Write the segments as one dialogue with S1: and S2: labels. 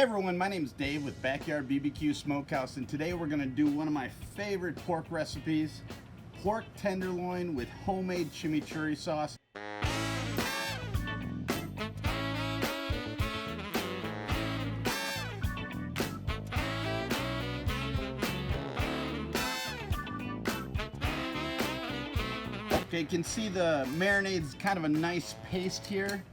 S1: everyone, my name is Dave with Backyard BBQ Smokehouse, and today we're going to do one of my favorite pork recipes, pork tenderloin with homemade chimichurri sauce. Okay, you can see the marinade's kind of a nice paste here.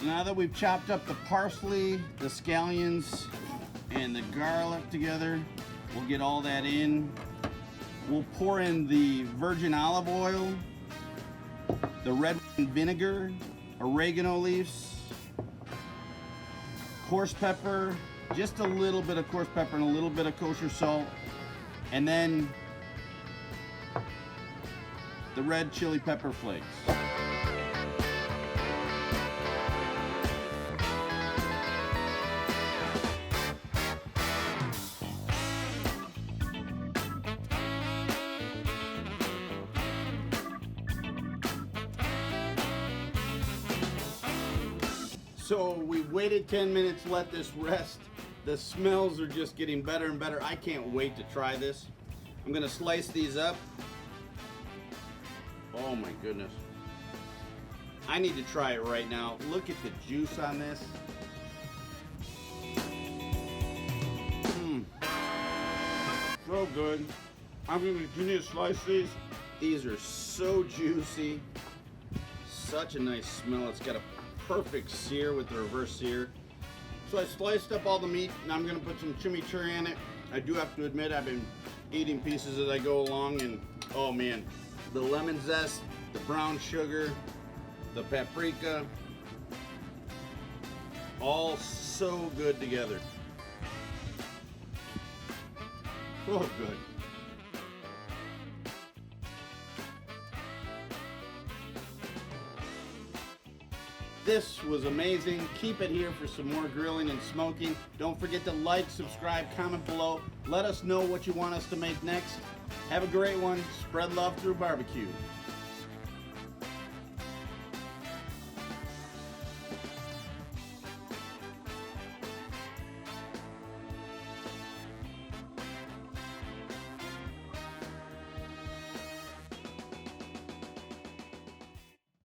S1: Now that we've chopped up the parsley, the scallions, and the garlic together, we'll get all that in. We'll pour in the virgin olive oil, the red wine vinegar, oregano leaves, coarse pepper, just a little bit of coarse pepper and a little bit of kosher salt, and then the red chili pepper flakes. So we waited 10 minutes, let this rest. The smells are just getting better and better. I can't wait to try this. I'm gonna slice these up. Oh my goodness. I need to try it right now. Look at the juice on this. So good. I'm gonna continue to slice these. These are so juicy. Such a nice smell. It's got a perfect sear with the reverse sear. So I sliced up all the meat and I'm gonna put some chimichurri in it. I do have to admit I've been eating pieces as I go along, and oh man, the lemon zest, the brown sugar, the paprika, all so good together. Oh good. This was amazing. Keep it here for some more grilling and smoking. Don't forget to like, subscribe, comment below. Let us know what you want us to make next. Have a great one. Spread love through barbecue.